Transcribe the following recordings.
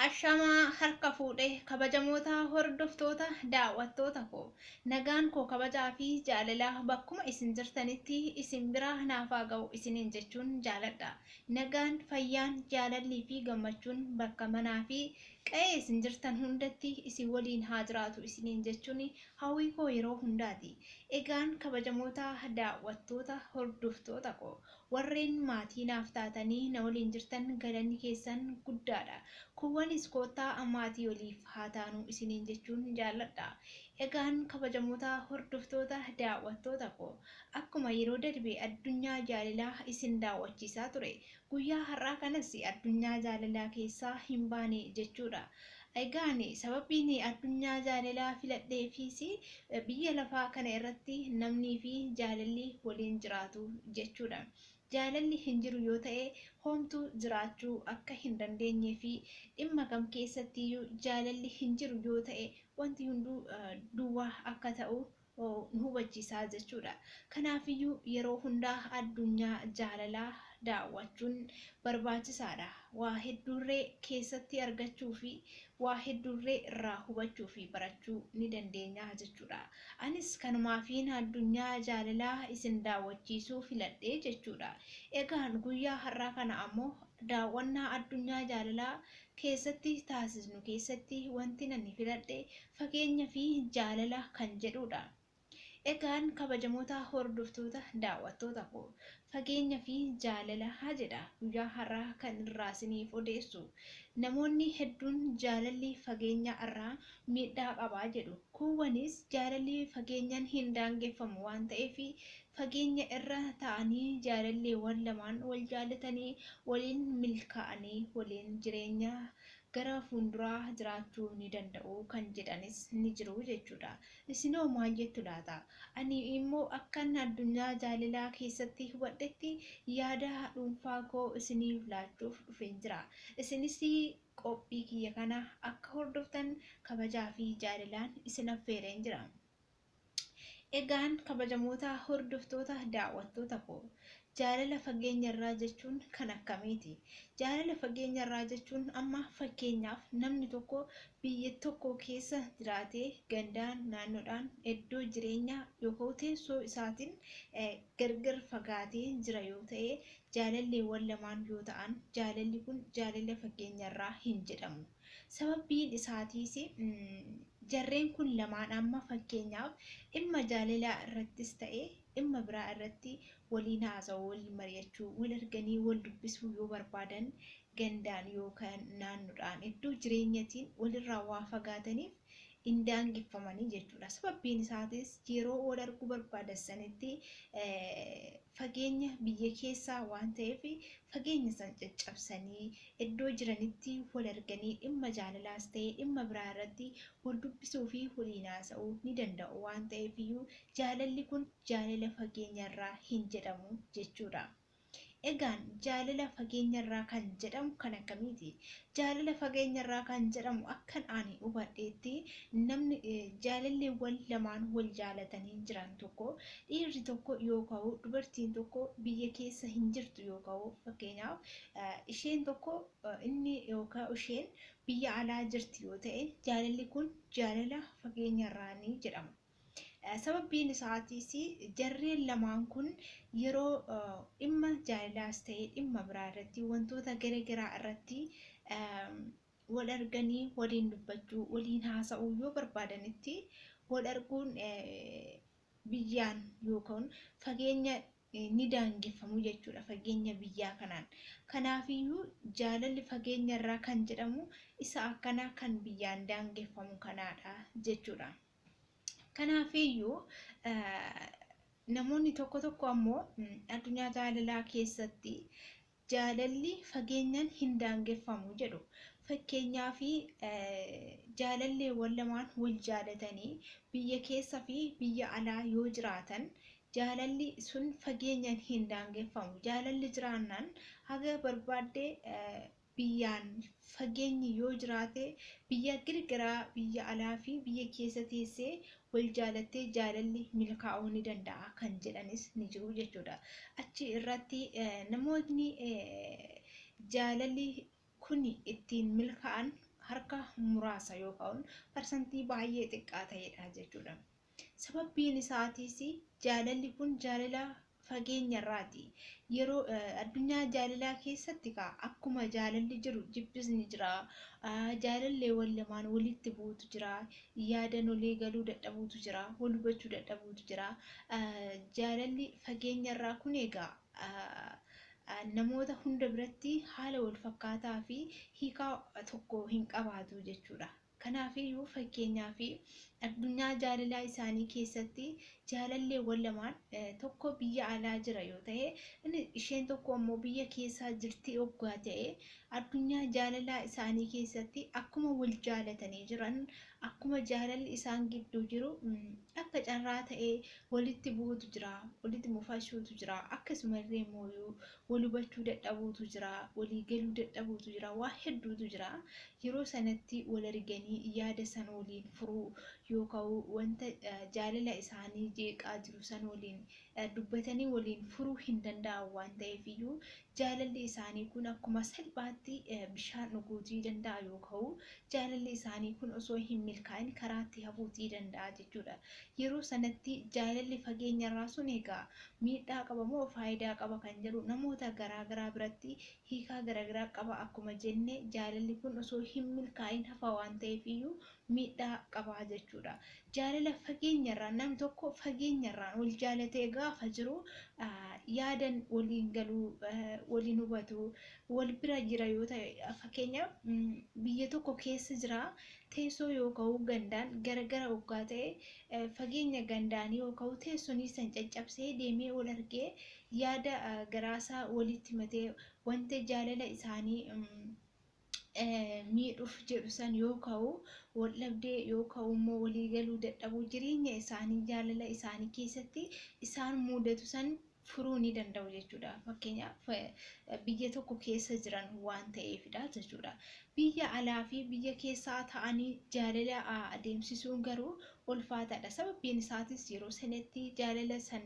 Ashamaa harka fuudhee kabajamoota hordoftoota daawwattoota koo nagaan koo kabajaa fi jaalala bakkuma isin jirtanitti isin bira naaf haa ga'u isiniin jechuun jaaladha. Nagaan fayyaan jaalallii fi gammachuun bakka manaa fi qe'ee isin jirtan hundatti isin waliin haa jiraatu isiniin jechuun hawwii koo yeroo hundaati. Egaan kabajamoota daawwattoota hordoftoota koo warreen maatii naaf taatanii na waliin jirtan galanni keessan guddaadha. Kuwwanis koottaa maatii waliif haa taanu isiniin jechuun jaalladha. Egaan kabajamoota hordoftoota daawwattoota koo akkuma yeroo darbe addunyaa jaalalaa isin daawwachiisaa ture guyyaa har'aa kanas addunyaa jaalalaa keessaa hin baane jechuudha. Egaan sababiin addunyaa jaalalaa filadheefis biyya lafaa kana irratti namnii fi jaalalli waliin jiraatu jechuudha. Jaalalli hin jiru yoo ta'e homtuu jiraachuu akka hin dandeenyee fi dhimma kam keessattiyyuu jaalalli hin jiru yoo ta'e wanti hunduu duwwaa akka ta'u nu hubachiisaa jechuudha. Kanaafiyyuu yeroo hundaa addunyaa jaalalaa daawwachuun barbaachisaadha. Waa hedduurree keessatti argachuu fi waa hedduurree irraa hubachuu fi barachuu ni dandeenya jechuudha. Anis kanumaafiin addunyaa jaalalaa isin daawwachiisuu filadhee jechuudha. Egaan guyyaa har'aa kana ammoo daawwannaa addunyaa jaalalaa keessatti taasisnu keessatti wanti ani filadhe fageenya fi jaalala kan jedhudha. Egaan kabajamoota hordoftoota daawwattoota koo fageenya fi jaalala haa jedha guyyaa har'aa kan irraa isiniif odeessu. Namoonni hedduun jaalalli fageenya irraa miidhaa qabaa jedhu. Kuwwanis jaalalli fageenyaan hin daangeffamu waan ta'eef fageenya irra ta'anii jaalalleewwan lamaan wal jaalatanii waliin milkaa'anii waliin jireenya gara fuulduraa jiraachuu ni danda'u kan jedhanis ni jiru jechuudha. Isinoo maal jettu laata? Ani immoo akkan addunyaa jaalalaa keessatti hubadhetti yaada dhuunfaa koo isiniif laachuuf dhufeen jira. Isinis qophii kiyya kana akka hordoftan kabajaa fi jaalalaan isin affeereen jira. Egaan kabajamoota hordoftoota daawwattoota koo jaalala fageenya irraa jechuun kan akkamiiti? Jaalala fageenya irraa jechuun amma fakkeenyaaf namni tokko biyya tokko keessa jiraatee gandaan naannoodhaan iddoo jireenyaa yookaan teessoo isaatiin gargar fagaatee jira yoo ta'e jaalalleewwan lamaan yoo ta'an jaalalli kun jaalala fageenya irraa hin jedhamu. Sababbiin isaatiis jarreen kun lamaan amma fakkeenyaaf dhimma jaalalaa irrattis ta'e dhimma biraa irratti waliin haasa'uu waliin mari'achuu wal arganii wal dubbisuu yoo barbaadan gandaan yookaan naannoodhaan iddoo jireenyatiin walirraa waa fagaataniif hin daangeffamanii jechuudha. Sababbiin isaatis yeroo wal arguu barbaadan sanitti fageenya biyya keessaa waan ta'eef fageenya san caccabsanii iddoo jiranitti wal arganii dhimma jaalalaas ta'e dhimma biraa irratti wal dubbisuu fi waliin haasa'uu ni danda'u waan ta'eef iyyuu jaalalli kun jaalala fageenya irraa hin jedhamu jechuudha. Egaan jaalala fageenya irraa kan jedhamu kan akkamiiti? Jaalala fageenya irraa kan jedhamu akkan ani hubadheetti namni jaalalleewwan lamaan wal jaalatanii jiran tokko dhiirri tokko yoo ka'u dubartiin tokko biyya keessa hin jirtu yoo ka'u fakkeenyaaf isheen tokko inni yookaan isheen biyya alaa jirti yoo ta'e jaalalli kun jaalala fageenya irraa ni jedhama. Sababbiin isaatiis jarreen lamaan kun yeroo dhimma jaalalaas ta'e dhimma biraa irratti wantoota garaagaraa irratti wal arganii waliin dubbachuu waliin haasa'uu yoo barbaadanitti wal arguun biyyaan yookaan fageenya ni daangeffamu jechuudha fageenya biyyaa kanaan. Kanaafiyyuu jaalalli fageenya irraa kan jedhamu isa akkana kan biyyaan daangeffamu kanaadha jechuudha. Kanaafiyyuu namoonni tokko tokko ammoo addunyaa jaalalaa keessatti jaalalli fageenyaan hin daangeffamu jedhu. Fakkeenyaaf jaalalleewwan lamaan wal jaalatanii biyya keessa fi biyya alaa yoo jiraatan jaalalli sun fageenyaan hin daangeffamu. Jaalalli jiraannaan haga barbaadde biyyaan fageenyi yoo jiraate biyya garagaraa biyya alaa fi biyya keessa teessee wal jaalattee jaalalli milkaa'uu ni danda'a kan jedhanis ni jiru jechuudha. Achi irratti namoonni jaalalli kun ittiin milkaa'an harka muraasa yookaan parsantii baay'ee xiqqaa ta'edha jechuudha. Sababbiin isaatis jaalalli kun jaalala fageenyarraati. Yeroo addunyaa jaalalaa keessatti akkuma jaalalli jiru jibbis ni jira. Jaalallee wal lamaan walitti buutu jira. Yaadan olii galuu dadhabuutu jira. Wal hubachuu dadhabuutu jira. Jaalalli fageenyarraa kun egaa namoota hunda biratti haala wal fakkaataa fi hiikaa tokko hin qabaatu jechuudha. Kanaafiyyuu fakkeenyaaf addunyaa jaalalaa isaanii keessatti jaalalleewwan lamaan tokko biyya alaa jira yoo ta'e isheen tokko ammoo biyya keessaa jirti oggaa ta'e addunyaa jaalalaa isaanii keessatti akkuma wal jaalatanii jiran akkuma jaalalli isaan gidduu jiru akka carraa ta'e walitti buutu jira, walitti mufashuutu jira, akkasumallee immoo wal hubachuu dadhabuutu jira, walii galuu dadhabuutu jira, waa hedduutu jira. Yeroo sanatti wal arganii yaada san waliin furuu yookaan wanta jaalala isaanii jeeqaa jiru san waliin dubbatanii waliin furuu hin danda'an waan ta'eef iyyuu jaalalli isaanii kun akkuma salphaatti bishaan dhuguutii danda'a yookaan jaalalli isaanii kun osoo hin milkaa'in karaatti hafuutii danda'a jechuudha. Yeroo sanatti jaalalli fageenyarraa sun egaa miidhaa qaba moo faayidaa qaba kan jedhu namoota garaagaraa biratti hiikaa garaagaraa qaba. Akkuma jenne jaalalli kun osoo hin milkaa'in hafa waan ta'eef iyyuu miidhaa qaba jechuudha. Jaalala fageenyarraa namni tokko fageenyarraan wal jaalatee gaafa jiru yaadan waliin galuu waliin hubatu wal bira jira yoo ta'e fakkeenyaaf biyya tokko keessa jira teessoo yookaan gandaan garagara oggaa ta'e fageenya gandaanii yookaan teessoonii san caccabsee deemee wal argee yaada garaasaa walitti matee wanta jaalala isaanii miidhuuf jedhu san yookaan wal dhabdee yookaan immoo walii galuu dadhabuu jireenya isaanii jaalala isaanii keessatti isaan mudatu san furuu ni danda'u jechuudha. Fakkeenyaaf biyya tokko keessa jiran waan ta'eefidha jechuudha. Biyya alaa fi biyya keessaa ta'anii jaalala adeemsisuun garuu ulfaataadha. Sababbiin isaatis yeroo sanatti jaalala san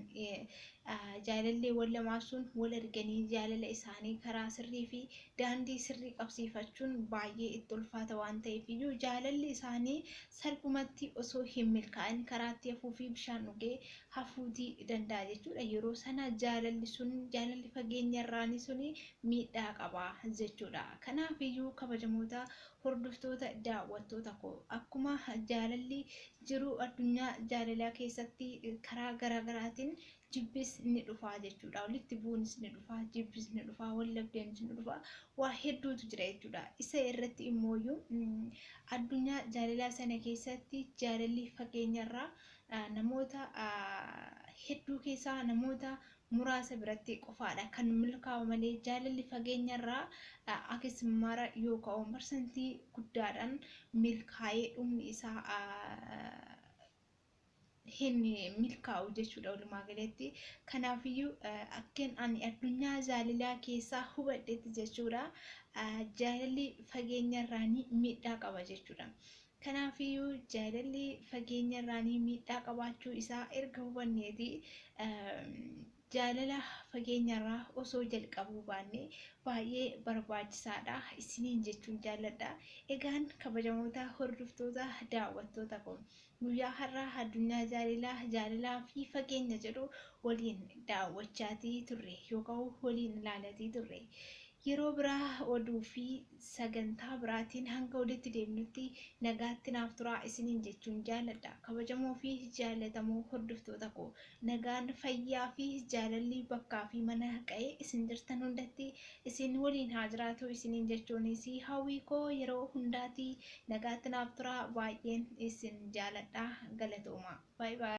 jaalallee wal lamaa sun wal arganii jaalala isaanii karaa sirrii fi daandii sirrii qabsiifachuun baay'ee itti ulfaata waan ta'eef iyyuu jaalalli isaanii salphumatti osoo hin milkaa'in karaatti hafuu fi bishaan dhugee hafuutii danda'a jechuudha. Yeroo sana jaalalli fageenyarraanii suni miidhaa qaba jechuudha. Kanaaf iyyuu kabajamoota hordoftoota daawwattoota koo akkuma jaalalli jiru addunyaa jaalalaa keessatti karaa garaagaraatiin jibbis ni dhufa jechuudha. Walitti bu'uunis ni dhufa, jibbis ni dhufa, wal dhabdeenis ni dhufa. Waa hedduutu jira jechuudha. Isa irratti immoo addunyaa jaalalaa sana keessatti jaalalli fageenyarraa namoota hedduu keessaa namoota muraasa biratti qofaadha kan milkaa'u malee jaalalli fageenyarraa akkasumara yookaan parsantii guddaadhaan milkaa'ee dhumni isaa hin milkaa'u jechuudha walumaa galatti. Kanaafiyyuu akkeen ani addunyaa jaalalaa keessaa hubadhetti jechuudha jaalalli fageenyarraanii miidhaa qaba jechuudha. Kanaafiyyuu jaalalli fageenyarraanii miidhaa qabaachuu isaa erga hubanneeti jaalala fageenyarraa osoo jalqabuu baanne baay'ee barbaachisaadha isiniin jechuun jaalladha. Egaan kabajamoota hordoftoota daawwattoota koo guyyaa har'aa addunyaa jaalalaa fi fageenya jedhu waliin daawwachaatii turre yookaan waliin ilaalatii turre. Yeroo biraa oduu fi sagantaa biraatiin hanga walitti deemnutti nagaatti naaf turaa isiniin jechuun jaalladha. Kabajamoo fi jaallatamoo hordoftoota koo nagaan fayyaa fi jaalalli bakkaa fi mana qa'ee isin jirtan hundatti isin waliin haa jiraatu isiniin jechuunis hawwii koo yeroo hundaati nagaatti naaf turaa baay'een isin jaalladha galatooma. Bye bye.